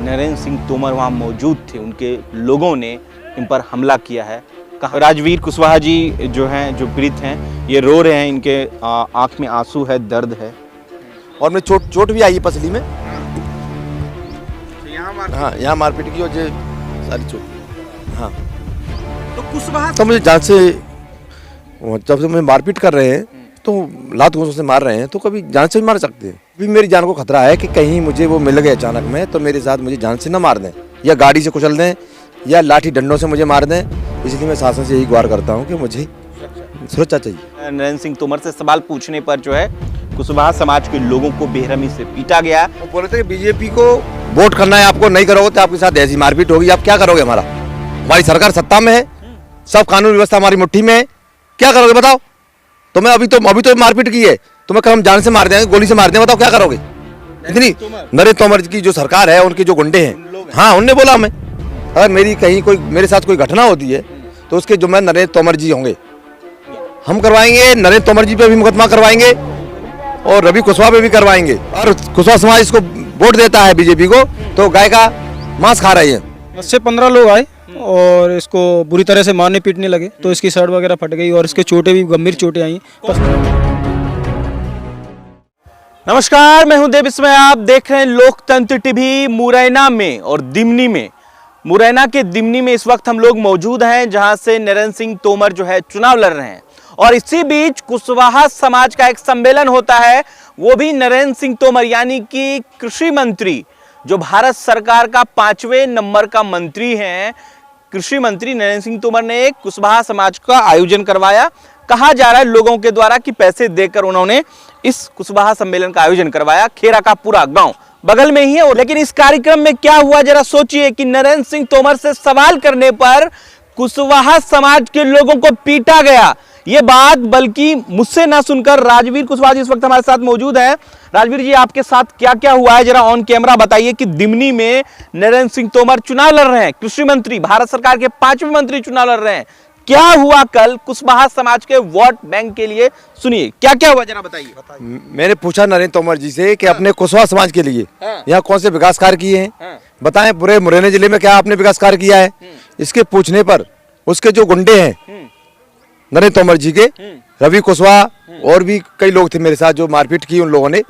नरेंद्र सिंह तोमर वहाँ मौजूद थे, उनके लोगों ने इन पर हमला किया है। कहाँ राजवीर कुशवाहा जी जो हैं, जो पीड़ित हैं, ये रो रहे हैं, इनके आंख में आंसू है, दर्द है और मैं चोट भी आई है पसली में। हाँ, यहाँ मारपीट की और जो सारी चोट। हाँ, तो कुशवाहा तो मुझे जान से जब से मुझे मारपीट कर रहे हैं तो लात घूंसों से मार रहे हैं, तो कभी जान से भी मार सकते हैं। अभी मेरी जान को खतरा है कि कहीं मुझे वो मिल गए अचानक में तो मेरे साथ मुझे जान से न मार दें, या गाड़ी से कुचल दें, या लाठी डंडों से मुझे मार दें। इसलिए मैं शासन से यही गुहार करता हूँ कि मुझे सुरक्षा चाहिए। नरेंद्र सिंह तोमर से सवाल पूछने पर जो है कुशवाहा समाज के लोगों को बेरहमी से पीटा गया। वो बोले थे कि बीजेपी को वोट करना है, आपको नहीं करोगे तो आपके साथ ऐसी मारपीट होगी। आप क्या करोगे? हमारी सरकार सत्ता में है, सब कानून व्यवस्था हमारी मुट्ठी में है, क्या करोगे बताओ? तो मैं अभी तो मारपीट की है, तुम्हें कल हम जान से मार देंगे, गोली से मार देंगे, बताओ क्या करोगे? इतनी नरेंद्र तोमर की जो सरकार है, उनके जो गुंडे हैं, हाँ, उनने बोला हमें अगर मेरी कहीं कोई मेरे साथ कोई घटना होती है तो उसके जिम्मेदार नरेंद्र तोमर जी होंगे, हम करवाएंगे। नरेंद्र तोमर जी पे भी मुकदमा करवाएंगे और रवि कुशवाहा पे भी करवाएंगे। और कुशवाहा समाज इसको वोट देता है बीजेपी को, तो गाय का मांस खा रही है। 10 से 15 लोग आए और इसको बुरी तरह से मारने पीटने लगे, तो इसकी शर्ट वगैरह फट गई और इसके चोटें भी गंभीर चोटें आई। नमस्कार, मैं हूं देव विस्मय, आप देख रहे हैं लोकतंत्र टीवी। मुरैना में और दिमनी में, मुरैना के दिमनी में इस वक्त हम लोग मौजूद हैं, जहां से नरेंद्र सिंह तोमर जो है चुनाव लड़ रहे हैं। और इसी बीच कुशवाहा समाज का एक सम्मेलन होता है, वो भी नरेंद्र सिंह तोमर यानी कि कृषि मंत्री, जो भारत सरकार का 5वें नंबर का मंत्री हैं, कृषि मंत्री नरेंद्र सिंह तोमर ने एक कुशवाहा समाज का आयोजन करवाया। कहा जा रहा है लोगों के द्वारा कि पैसे देकर उन्होंने इस कुशवाहा सम्मेलन का आयोजन करवाया। खेरा का पूरा गांव बगल में ही है। लेकिन इस कार्यक्रम में क्या हुआ, जरा सोचिए कि नरेंद्र सिंह तोमर से सवाल करने पर कुशवाहा समाज के लोगों को पीटा गया। ये बात बल्कि मुझसे ना सुनकर राजवीर कुशवाहा जी इस वक्त हमारे साथ मौजूद हैं। राजवीर जी, आपके साथ क्या क्या हुआ है, जरा ऑन कैमरा बताइए कि दिमनी में नरेंद्र सिंह तोमर चुनाव लड़ रहे हैं, कृषि मंत्री, भारत सरकार के 5वें मंत्री चुनाव लड़ रहे हैं। क्या हुआ कल कुशवाहा समाज के वोट बैंक के लिए? सुनिए क्या क्या हुआ, जरा बताइए। मैंने पूछा नरेंद्र तोमर जी से कि अपने कुशवाहा समाज के लिए यहाँ कौन से विकास कार्य किए हैं, बताएं पूरे मुरैना जिले में क्या आपने विकास कार्य किया है। इसके पूछने पर उसके जो गुंडे हैं नरेंद्र तोमर जी के, रवि कुशवाहा और भी कई लोग थे मेरे साथ जो मारपीट की उन लोगों ने।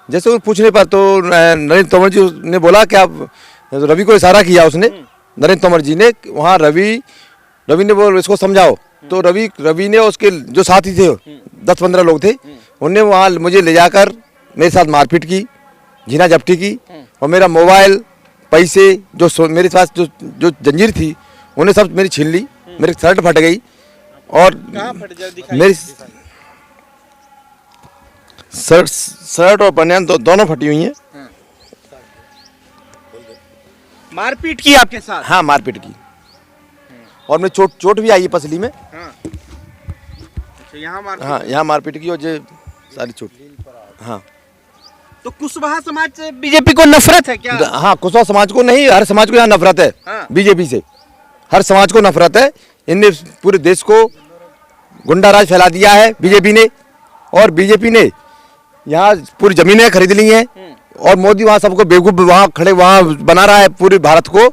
जैसे उन पूछने पर तो नरेंद्र तोमर जी ने बोला कि आप, रवि को इशारा किया उसने, नरेंद्र तोमर जी ने, वहाँ रवि ने बोल इसको समझाओ। तो रवि ने उसके जो साथी थे 10-15 लोग थे, उनने वहाँ मुझे ले जाकर मेरे साथ मारपीट की, झीना झपटी की और मेरा मोबाइल, पैसे, जो मेरे पास जो जंजीर थी उन्हें सब मेरी छीन ली। मेरी शर्ट फट गई और मेरी शर्ट और बनियान दोनों फटी हुई हैं। मारपीट की आपके साथ? हाँ, मारपीट की और मैं चोट भी आई है पसली में। हाँ, यहाँ मारपीट की और जो सारी चोट। हाँ, तो कुशवाहा समाज से बीजेपी को नफरत है क्या? हाँ, कुशवाहा समाज को नहीं, हर समाज को यहाँ नफरत है। बीजेपी से हर समाज को नफरत है। इनने पूरे देश को गुंडा राज फैला दिया है बीजेपी ने, और बीजेपी ने यहाँ पूरी जमीनें खरीद ली हैं और मोदी वहाँ सबको बेवकूफ वहाँ खड़े वहाँ बना रहा है पूरे भारत को,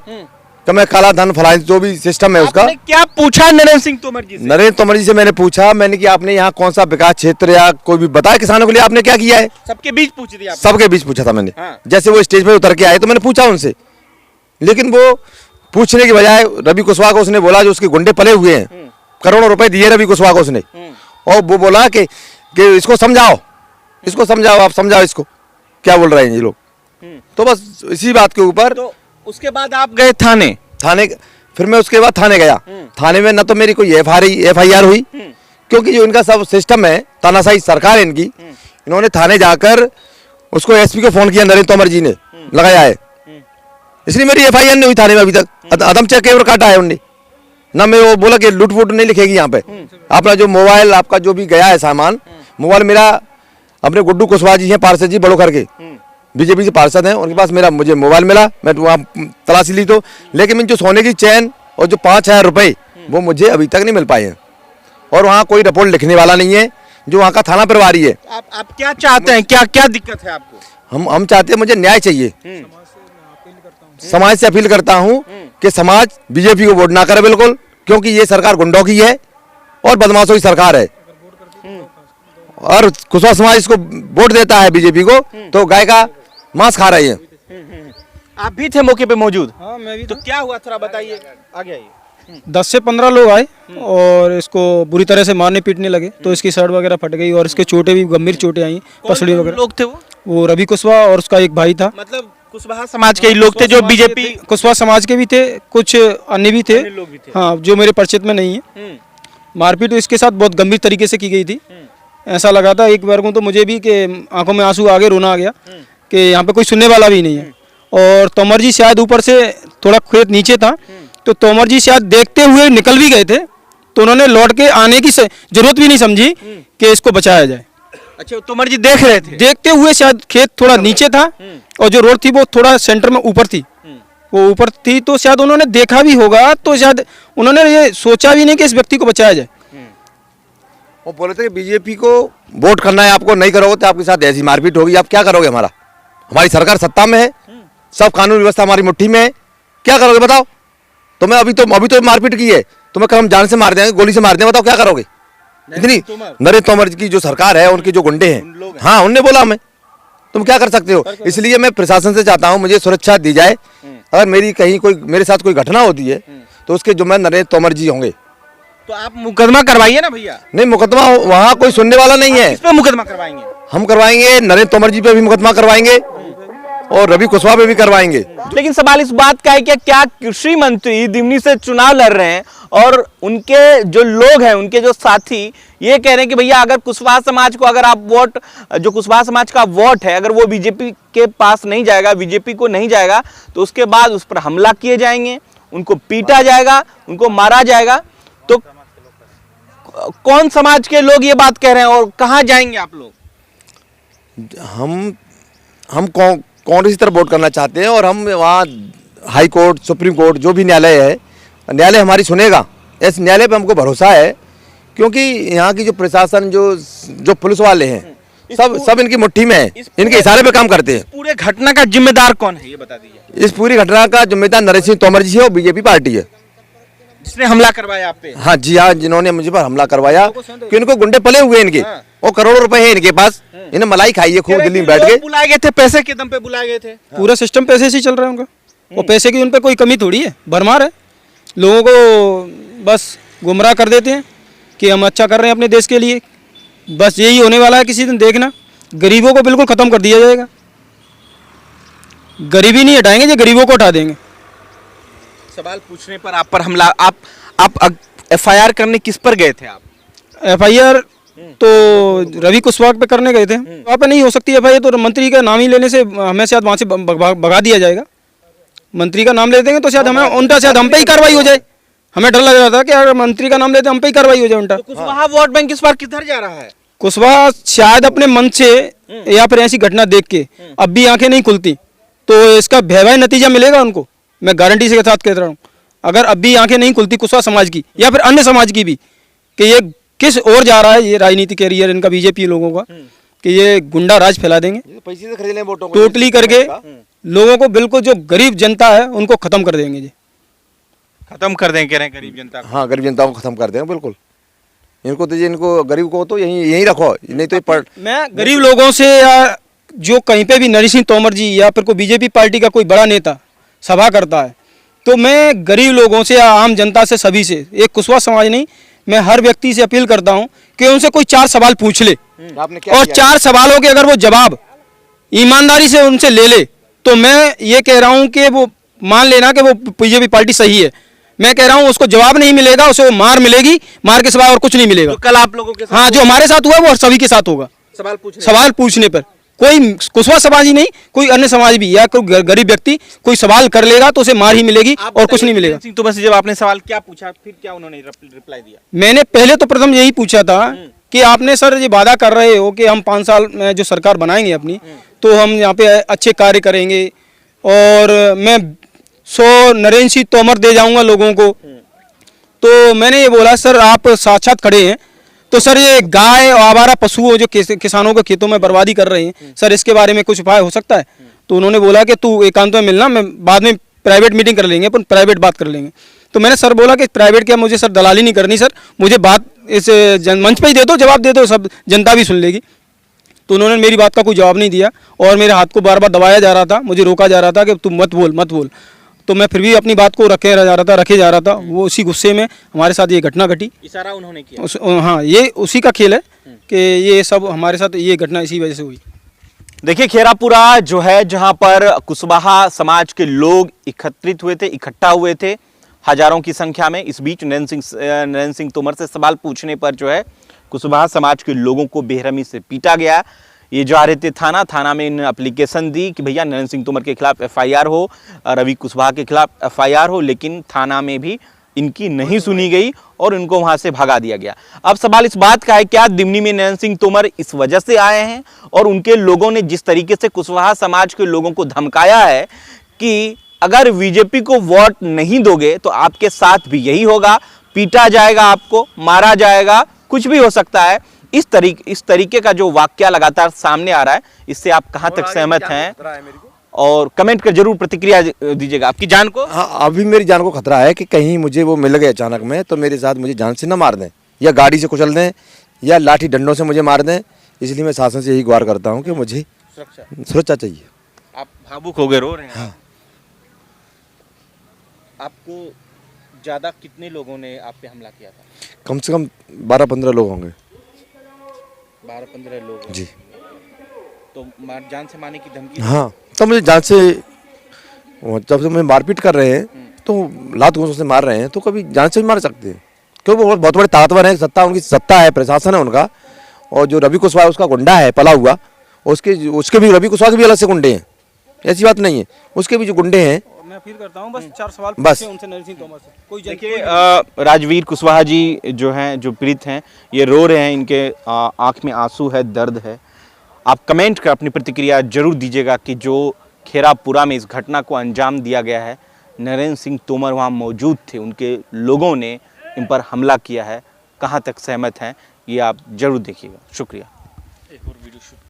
तो मैं काला धन फैलाने जो भी सिस्टम है उसका। आपने क्या पूछा नरेंद्र सिंह तोमर जी से? नरेंद्र तोमर जी से मैंने पूछा, मैंने कि आपने यहाँ कौन सा विकास क्षेत्र या कोई भी बताया किसानों के लिए आपने क्या किया है? सबके बीच पूछ दिया? सबके बीच पूछा था मैंने। जैसे वो स्टेज पे उतर के आए तो मैंने पूछा उनसे, लेकिन वो पूछने की बजाय रवि कुशवाहा को उसने बोला, जो उसके गुंडे पले हुए हैं, करोड़ों रुपए दिए रवि कुशवाहा को उसने, और वो बोला कि इसको समझाओ, आप समझाओ इसको क्या बोल रहे हैं ये लोग। तो बस इसी बात के ऊपर तो उसके बाद आप गए थाने? फिर मैं उसके बाद थाने गया। थाने में न तो मेरी कोई FIR हुई, क्योंकि जो इनका सब सिस्टम है, तानाशाही सरकार है इनकी। इन्होंने थाने जाकर उसको SP को फोन किया, नरेंद्र तोमर जी ने लगाया है, इसलिए मेरी FIR नहीं हुई थाने में अभी तक। अदम चेक केवल काटा है उन्होंने ना। मैं वो बोला कि लूट फूट नहीं लिखेगी यहाँ पे। अपना जो मोबाइल आपका जो भी गया है सामान, मोबाइल मेरा अपने गुड्डू कुशवाहा जी हैं, पार्षद जी बड़ो करके, बीजेपी से पार्षद हैं, उनके पास मुझे मोबाइल मिला। मैं वहाँ तलाशी ली तो, लेकिन जो सोने की चैन और जो 5000 रुपये वो मुझे अभी तक नहीं मिल पाए हैं। और वहाँ कोई रिपोर्ट लिखने वाला नहीं है, जो वहाँ का थाना प्रभारी है। आप क्या चाहते हैं, क्या क्या दिक्कत है आपको? हम चाहते हैं, मुझे न्याय चाहिए। समाज से अपील करता हूँ कि समाज बीजेपी को वोट ना करे बिल्कुल, क्योंकि ये सरकार गुंडों की है और बदमाशों की सरकार है। और कुशवाहा समाज इसको वोट देता है बीजेपी को, तो गाय का मांस खा रही है। आप भी थे मौके पे मौजूद? हाँ, मैं भी तो क्या हुआ थोड़ा बताइए, आगे आइए। 10 से 15 लोग आए और इसको बुरी तरह से मारने पीटने लगे, तो इसकी शर्ट वगैरह फट गई और इसके चोटें भी गंभीर चोटें आई, पसड़ी वगैरह। लोग थे वो रवि कुशवाहा और उसका एक भाई था। मतलब कुशवाहा समाज के ही लोग थे जो बीजेपी? कुशवाहा समाज के भी थे, कुछ अन्य भी थे। हाँ, जो मेरे परिचित में नहीं है। मारपीट इसके साथ बहुत गंभीर तरीके से की गई थी। ऐसा लगा था एक बार को तो मुझे भी कि आंखों में आंसू आ गए, रोना आ गया कि यहाँ पे कोई सुनने वाला भी नहीं है। और तोमर जी शायद ऊपर से थोड़ा खेत नीचे था, तो तोमर जी शायद देखते हुए निकल भी गए थे, तो उन्होंने लौट के आने की जरूरत भी नहीं समझी कि इसको बचाया जाए। अच्छा, तोमर जी देख रहे थे? देखते हुए, शायद खेत थोड़ा नीचे था और जो रोड थी वो थोड़ा सेंटर में ऊपर थी, वो ऊपर थी, तो शायद उन्होंने देखा भी होगा, तो शायद उन्होंने ये सोचा भी नहीं कि इस व्यक्ति को बचाया जाए। वो बोले थे कि बीजेपी को वोट करना है, आपको नहीं करोगे तो आपके साथ ऐसी मारपीट होगी। आप क्या करोगे? हमारी सरकार सत्ता में है, सब कानून व्यवस्था हमारी मुट्ठी में है, क्या करोगे बताओ? तुम्हें अभी तो मारपीट की है, तुम्हें कल हम जान से मार देंगे, गोली से मार देंगे, बताओ क्या करोगे? इतनी नरेंद्र तोमर की जो सरकार है, उनके जो गुंडे हैं, हाँ, उनने बोला हमें, तुम क्या कर सकते हो? इसलिए मैं प्रशासन से चाहता हूँ मुझे सुरक्षा दी जाए। अगर मेरे साथ कोई घटना होती है तो उसके जो नरेंद्र तोमर जी होंगे। तो आप मुकदमा करवाइए ना भैया। नहीं, मुकदमा वहाँ कोई सुनने वाला नहीं है। किस पे मुकदमा करवाएंगे? हम करवाएंगे, नरेंद्र तोमर जी पे भी मुकदमा करवाएंगे और रवि कुशवाहा पे भी करवाएंगे। लेकिन सवाल इस बात का है कि क्या कृषि मंत्री दिमनी से चुनाव लड़ रहे हैं और उनके जो लोग हैं, उनके जो साथी ये कह रहे हैं कि भैया अगर कुशवाहा समाज को, अगर आप वोट, जो कुशवाहा समाज का वोट है, अगर वो बीजेपी के पास नहीं जाएगा, बीजेपी को नहीं जाएगा, तो उसके बाद उस पर हमला किए जाएंगे, उनको पीटा जाएगा, उनको मारा जाएगा। तो कौन समाज के लोग ये बात कह रहे हैं और कहाँ जाएंगे आप लोग? हम कांग्रेस की तरफ वोट करना चाहते हैं और हम वहाँ हाई कोर्ट, सुप्रीम कोर्ट, जो भी न्यायालय है, न्यायालय हमारी सुनेगा। इस न्यायालय पे हमको भरोसा है, क्योंकि यहाँ की जो प्रशासन, जो पुलिस वाले हैं, सब इनकी मुट्ठी में है, इनके इशारे पे काम करते हैं। पूरे घटना का जिम्मेदार कौन है ये बता दीजिए। इस पूरी घटना का जिम्मेदार नरेंद्र सिंह तोमर जी है और बीजेपी पार्टी है, जिसने हमला करवाया आप पे। हाँ जी, हाँ, जिन्होंने मुझे पर हमला करवाया, कि इनको गुंडे पले हुए इनके, और करोड़ों रुपए है इनके पास, इन्हें मलाई खाई है खूब, दिल्ली में बैठ के बुलाए गए थे, पैसे के दम पे बुलाए गए थे। पूरा सिस्टम पैसे से ही चल रहा है उनका, और पैसे की उन पे कोई कमी थोड़ी है, भरमार है। लोगों को बस गुमराह कर देते हैं कि हम अच्छा कर रहे हैं अपने देश के लिए। बस यही होने वाला है, किसी दिन देखना, गरीबों को बिल्कुल ख़त्म कर दिया जाएगा। गरीबी नहीं हटाएंगे, जो गरीबों को उठा देंगे। सवाल पूछने पर आप पर हमला, आप एफआईआर करने किस पर गए थे आप? एफआईआर तो रवि कुशवाहा पे करने गए थे। वहाँ पे नहीं हो सकती एफआईआर, तो मंत्री का नाम ही लेने से हमें शायद वहाँ से भगा दिया जाएगा। मंत्री का नाम ले देंगे तो शायद हमें उनका, शायद हम पे ही कार्रवाई हो जाए। हमें डर लग रहा था कि अगर मंत्री का नाम लेते हम पे ही कार्रवाई हो जाए उनका। कुशवाहा वोट बैंक इस बार किधर जा रहा है? कुशवाहा शायद अपने मन से या फिर ऐसी घटना देख के अब भी आंखें नहीं खुलती, तो इसका भयावह नतीजा मिलेगा उनको। मैं गारंटी से के साथ कह रहा हूँ, अगर अब भी आंखें नहीं खुलती कुशवाहा समाज की या फिर अन्य समाज की भी, कि ये किस ओर जा रहा है, ये राजनीति कैरियर इनका, बीजेपी लोगों का, कि ये गुंडा राज फैला देंगे पैसे से खरीद लें वोटों को, टोटली करके लोगों को, बिल्कुल जो गरीब जनता है उनको खत्म कर देंगे जी। खत्म कर देंगे कह रहे हैं गरीब जनता को? हाँ, गरीब जनता को खत्म कर देंगे बिल्कुल। इनको तो इनको गरीब को तो यहीं रखो, नहीं तो मैं गरीब लोगों से, या जो कहीं पे भी नरेंद्र सिंह तोमर जी या फिर कोई बीजेपी पार्टी का कोई बड़ा नेता सभा करता है, तो मैं गरीब लोगों से या आम जनता से, सभी से, एक कुशवाहा समाज नहीं, मैं हर व्यक्ति से अपील करता हूं कि उनसे कोई 4 सवाल पूछ ले, और 4 सवालों के अगर वो जवाब ईमानदारी से उनसे ले ले, तो मैं ये कह रहा हूं कि वो मान लेना कि वो बीजेपी पार्टी सही है। मैं कह रहा हूं उसको जवाब नहीं मिलेगा, उसे मार मिलेगी, मार के सिवाय और कुछ नहीं मिलेगा। तो कल आप लोगों के साथ, हाँ, जो हमारे साथ हुआ वो सभी के साथ होगा। सवाल पूछने पर कोई कुशवाहा समाज ही नहीं, कोई अन्य समाज भी या कोई गरीब व्यक्ति कोई सवाल कर लेगा तो उसे मार ही मिलेगी और कुछ नहीं मिलेगा। तो बस जब आपने सवाल क्या पूछा, फिर क्या उन्होंने रिप्लाई दिया? मैंने पहले तो प्रथम यही पूछा था कि आपने सर ये वादा कर रहे हो कि हम 5 साल में जो सरकार बनाएंगे अपनी, तो हम यहाँ पे अच्छे कार्य करेंगे और मैं 100 नरेंद्र सिंह तोमर दे जाऊंगा लोगों को। तो मैंने ये बोला सर आप साक्षात खड़े हैं, तो सर ये गाय और आवारा पशुओं जो किसानों के खेतों में बर्बादी कर रहे हैं, सर इसके बारे में कुछ उपाय हो सकता है? तो उन्होंने बोला कि तू एकांत में मिलना, मैं बाद में प्राइवेट मीटिंग कर लेंगे, अपन प्राइवेट बात कर लेंगे। तो मैंने सर बोला कि प्राइवेट क्या, मुझे सर दलाली नहीं करनी सर, मुझे बात इस मंच पे ही दे दो, जवाब दे दो, सब जनता भी सुन लेगी। तो उन्होंने मेरी बात का कोई जवाब नहीं दिया और मेरे हाथ को बार बार दबाया जा रहा था, मुझे रोका जा रहा था कि तुम मत बोल मत बोल। तो मैं फिर भी अपनी बात को रखे जा रहा था। वो उसी गुस्से में हमारे साथ ये घटना घटी। इशारा उन्होंने किया। हाँ, ये उसी का खेल है कि ये सब हमारे साथ ये घटना इसी वजह से हुई। देखिए, खेरापुरा जो है, जहां पर कुशवाहा समाज के लोग एकत्रित हुए थे, इकट्ठा हुए थे हजारों की संख्या में। इस बीच नरेंद्र सिंह तोमर से सवाल पूछने पर जो है कुशवाहा समाज के लोगों को बेरहमी से पीटा गया। ये जा रहे थे थाना में इन एप्लीकेशन दी कि भैया नरेंद्र सिंह तोमर के खिलाफ एफआईआर हो, रवि कुशवाहा के खिलाफ एफआईआर हो, लेकिन थाना में भी इनकी नहीं सुनी गई और इनको वहां से भगा दिया गया। अब सवाल इस बात का है, क्या दिमनी में नरेंद्र सिंह तोमर इस वजह से आए हैं और उनके लोगों ने जिस तरीके से कुशवाहा समाज के लोगों को धमकाया है कि अगर बीजेपी को वोट नहीं दोगे तो आपके साथ भी यही होगा, पीटा जाएगा, आपको मारा जाएगा, कुछ भी हो सकता है। इस तरीके का जो वाकया लगातार सामने आ रहा है, इससे आप कहां तक सहमत हैं? और कमेंट कर जरूर प्रतिक्रिया दीजिएगा। आपकी जान को? हाँ, अभी मेरी जान को खतरा है कि कहीं मुझे वो मिल गए अचानक में तो मेरे साथ मुझे जान से न मार दें, या गाड़ी से कुचल दें, या लाठी डंडों से मुझे मार दें। इसलिए मैं शासन से यही गुहार करता हूँ कि मुझे सुरक्षा चाहिए। आप भावुक हो गए, रो रहे हैं? हाँ। आपको ज्यादा कितने लोगों ने आप पे हमला किया था? कम से कम 12-15 लोग होंगे। 12-15 लोग? जी। तो जान से मारने की धमकी? हाँ, तो मुझे जान से, जब से मैं मारपीट कर रहे हैं तो लात घूंसों से मार रहे हैं, तो कभी जान से भी मार सकते हैं, क्योंकि वो बहुत बड़े ताकतवर हैं। सत्ता उनकी सत्ता है, प्रशासन है उनका। और जो रवि कुशवाहा उसका गुंडा है पला हुआ, उसके भी रवि कुशवाहा के भी अलग से गुंडे हैं, ऐसी बात नहीं है, उसके भी जो गुंडे हैं। मैं फिर करता हूं, बस 4 सवाल बस उनसे नरेंद्र सिंह तोमर से। कोई देखिए, राजवीर कुशवाहा जी जो हैं, जो पीड़ित हैं, ये रो रहे हैं, इनके आंख में आंसू है, दर्द है। आप कमेंट कर अपनी प्रतिक्रिया जरूर दीजिएगा कि जो खेरापुरा में इस घटना को अंजाम दिया गया है, नरेंद्र सिंह तोमर वहाँ मौजूद थे, उनके लोगों ने इन पर हमला किया है, कहाँ तक सहमत हैं, ये आप जरूर देखिएगा। शुक्रिया। एक और वीडियो शूट